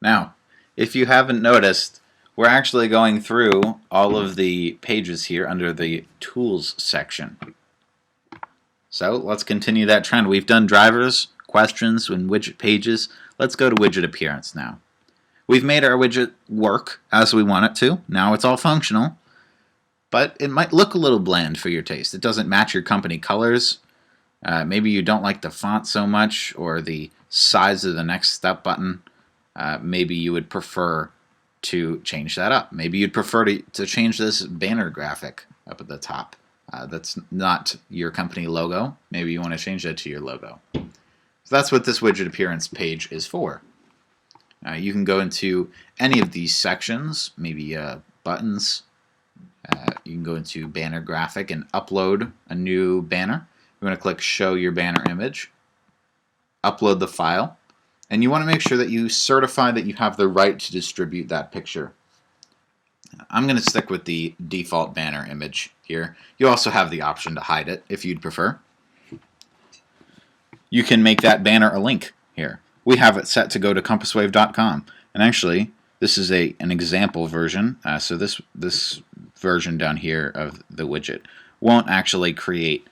Now, if you haven't noticed, we're actually going through all of the pages here under the Tools section. So let's continue that trend. We've done drivers, questions, and widget pages. Let's go to widget appearance now. We've made our widget work as we want it to. Now it's all functional, but it might look a little bland for your taste. It doesn't match your company colors. Maybe you don't like the font so much or the size of the next step button. Maybe you would prefer to change that up. Maybe you'd prefer to change this banner graphic up at the top. That's not your company logo. Maybe you want to change that to your logo. So that's what this widget appearance page is for. You can go into any of these sections, maybe buttons. You can go into banner graphic and upload a new banner. You want to click show your banner image, upload the file, and you want to make sure that you certify that you have the right to distribute that picture. I'm going to stick with the default banner image here. You also have the option to hide it if you'd prefer. You can make that banner a link here. We have it set to go to compasswave.com, and actually this is an example version, so this version down here of the widget won't actually create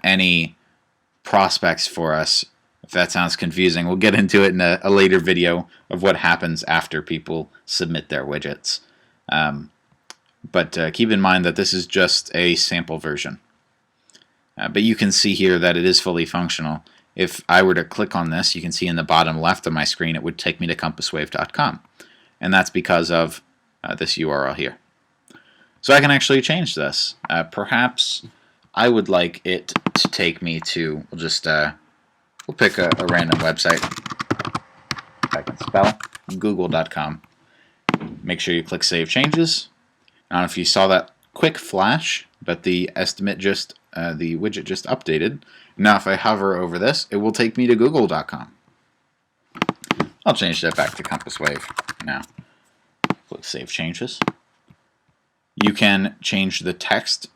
any prospects for us. If that sounds confusing, we'll get into it in a later video of what happens after people submit their widgets. But keep in mind that this is just a sample version. But you can see here that it is fully functional. If I were to click on this, you can see in the bottom left of my screen it would take me to compasswave.com. And that's because of this URL here. So I can actually change this. Perhaps I would like it to take me to, we'll pick a random website. If I can spell, google.com. Make sure you click Save Changes. I don't know if you saw that quick flash, but the widget just updated. Now if I hover over this, it will take me to google.com. I'll change that back to Compass Wave now. Click Save Changes. You can change the text.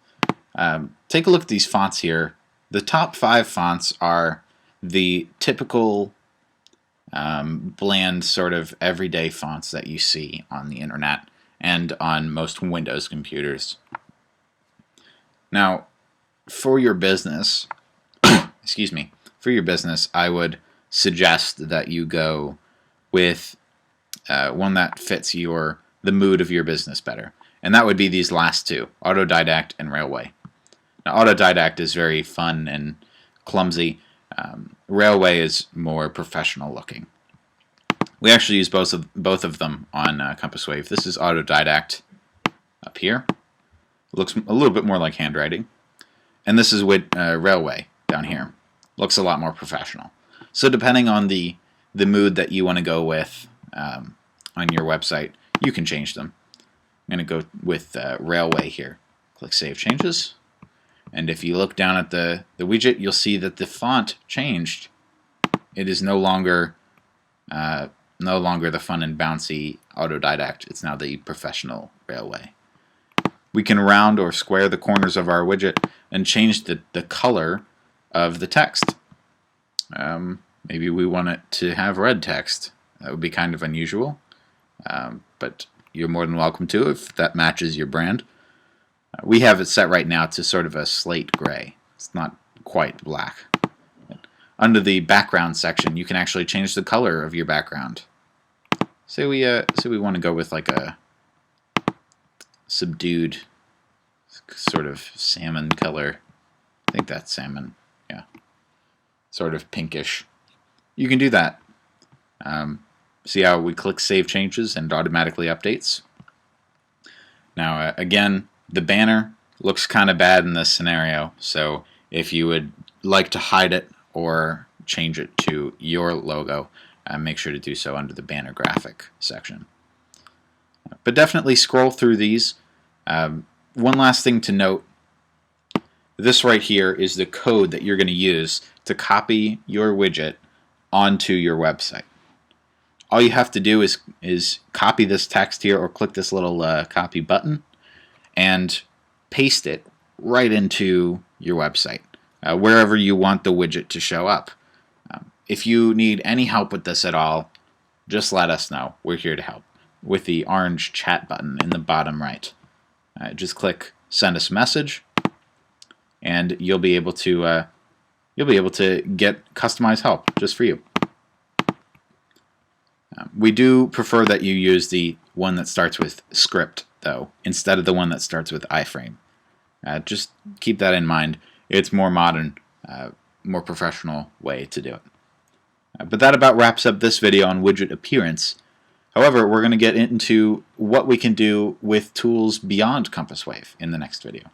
Take a look at these fonts here. The top 5 fonts are the typical bland sort of everyday fonts that you see on the internet and on most Windows computers. Now, for your business, I would suggest that you go with one that fits the mood of your business better. And that would be these last two, Autodidact and Railway. Now, Autodidact is very fun and clumsy. Railway is more professional looking. We actually use both of them on Compass Wave. This is Autodidact up here. It looks a little bit more like handwriting. And this is with Railway down here. Looks a lot more professional. So depending on the mood that you want to go with on your website, you can change them. I'm going to go with Railway here. Click Save Changes. And if you look down at the widget, you'll see that the font changed. It is no longer the fun and bouncy Autodidact. It's now the professional Railway. We can round or square the corners of our widget and change the color of the text. Maybe we want it to have red text. That would be kind of unusual, but you're more than welcome to if that matches your brand. We have it set right now to sort of a slate gray. It's not quite black. Under the background section, you can actually change the color of your background. Say we want to go with like a subdued sort of salmon color. I think that's salmon. Yeah, sort of pinkish. You can do that. See how we click Save Changes and it automatically updates. Now again, the banner looks kind of bad in this scenario, so if you would like to hide it or change it to your logo, make sure to do so under the banner graphic section. But definitely scroll through these. One last thing to note, this right here is the code that you're going to use to copy your widget onto your website. All you have to do is copy this text here or click this little copy button and paste it right into your website, wherever you want the widget to show up. If you need any help with this at all, just let us know. We're here to help with the orange chat button in the bottom right. Just click send us a message, and you'll be able to get customized help just for you. We do prefer that you use the one that starts with script, though, instead of the one that starts with iframe. Just keep that in mind. It's more modern, more professional way to do it. But that about wraps up this video on widget appearance. However, we're going to get into what we can do with tools beyond Compass Wave in the next video.